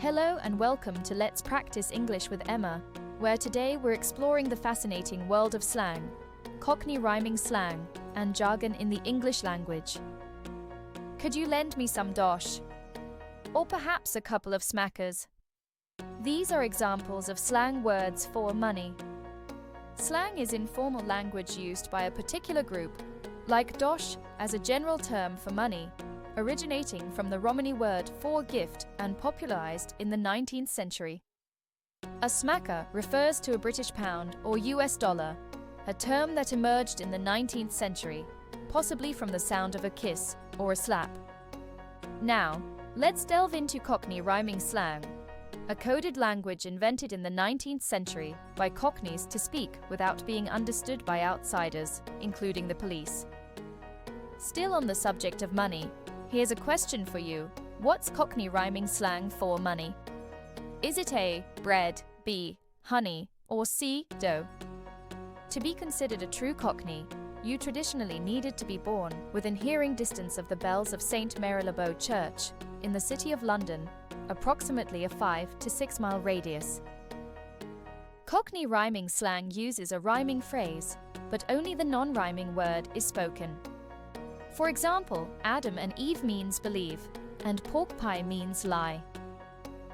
Hello and welcome to Let's Practice English with Emma, where today we're exploring the fascinating world of slang, Cockney rhyming slang, and jargon in the English language. Could you lend me some dosh? Or perhaps a couple of smackers? These are examples of slang words for money. Slang is informal language used by a particular group, like dosh as a general term for money, originating from the Romani word for gift and popularized in the 19th century. A smacker refers to a British pound or US dollar, a term that emerged in the 19th century, possibly from the sound of a kiss or a slap. Now, let's delve into Cockney rhyming slang, a coded language invented in the 19th century by Cockneys to speak without being understood by outsiders, including the police. Still on the subject of money, here's a question for you. What's Cockney rhyming slang for money? Is it A, bread, B, honey, or C, dough? To be considered a true Cockney, you traditionally needed to be born within hearing distance of the bells of St. Marylebone Church in the City of London, approximately a 5 to 6 mile radius. Cockney rhyming slang uses a rhyming phrase, but only the non-rhyming word is spoken. For example, Adam and Eve means believe, and pork pie means lie.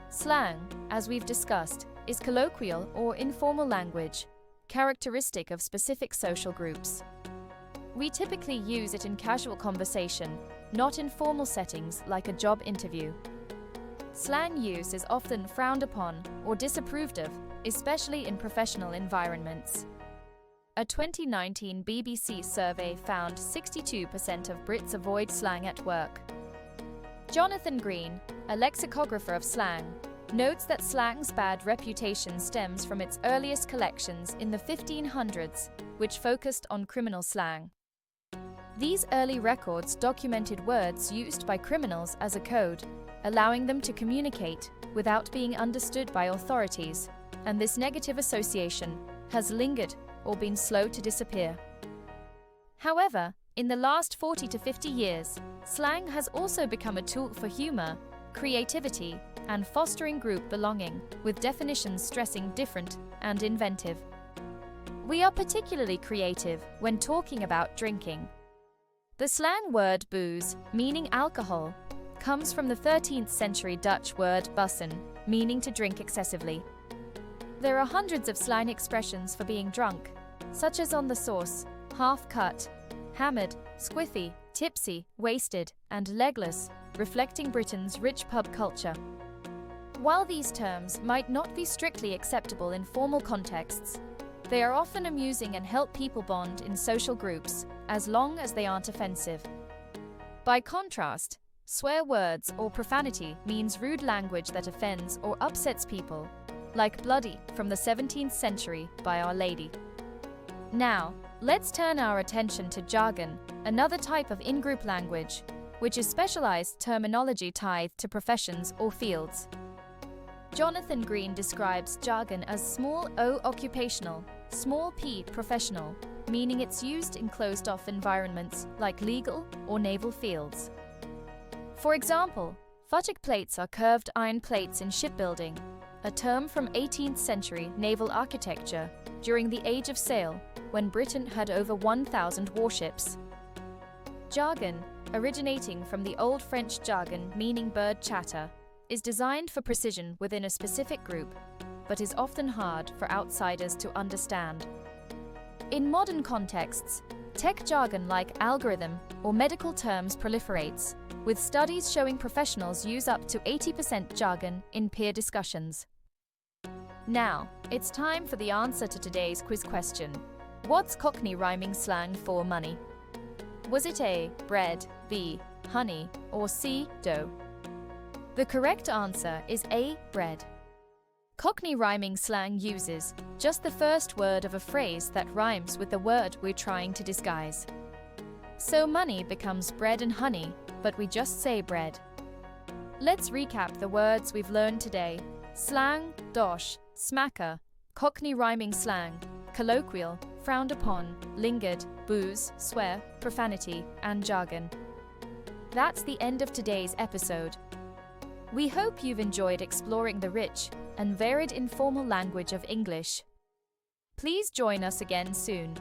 Slang, as we've discussed, is colloquial or informal language, characteristic of specific social groups. We typically use it in casual conversation, not in formal settings like a job interview. Slang use is often frowned upon or disapproved of, especially in professional environments. A 2019 BBC survey found 62% of Brits avoid slang at work. Jonathan Green, a lexicographer of slang, notes that slang's bad reputation stems from its earliest collections in the 1500s, which focused on criminal slang. These early records documented words used by criminals as a code, allowing them to communicate without being understood by authorities, and this negative association has lingered or been slow to disappear. However, in the last 40 to 50 years, slang has also become a tool for humor, creativity, and fostering group belonging, with definitions stressing different and inventive. We are particularly creative when talking about drinking. The slang word booze, meaning alcohol, comes from the 13th century Dutch word bussen, meaning to drink excessively. There are hundreds of slang expressions for being drunk, such as on the sauce, half-cut, hammered, squiffy, tipsy, wasted, and legless, reflecting Britain's rich pub culture. While these terms might not be strictly acceptable in formal contexts, they are often amusing and help people bond in social groups, as long as they aren't offensive. By contrast, swear words or profanity means rude language that offends or upsets people, like bloody from the 17th century by Our Lady. Now, let's turn our attention to jargon, another type of in-group language, which is specialized terminology tied to professions or fields. Jonathan Green describes jargon as small o occupational, small p professional, meaning it's used in closed-off environments like legal or naval fields. For example, futtock plates are curved iron plates in shipbuilding, a term from 18th century naval architecture during the Age of Sail, when Britain had over 1,000 warships. Jargon, originating from the Old French jargon meaning bird chatter, is designed for precision within a specific group, but is often hard for outsiders to understand. In modern contexts, tech jargon like algorithm or medical terms proliferates, with studies showing professionals use up to 80% jargon in peer discussions. Now, it's time for the answer to today's quiz question. What's Cockney rhyming slang for money? Was it A, bread, B, honey, or C, dough? The correct answer is A, bread. Cockney rhyming slang uses just the first word of a phrase that rhymes with the word we're trying to disguise. So money becomes bread and honey, but we just say bread. Let's recap the words we've learned today. Slang, dosh, smacker, Cockney rhyming slang, colloquial, frowned upon, lingered, booze, swear, profanity, and jargon. That's the end of today's episode. We hope you've enjoyed exploring the rich and varied informal language of English. Please join us again soon.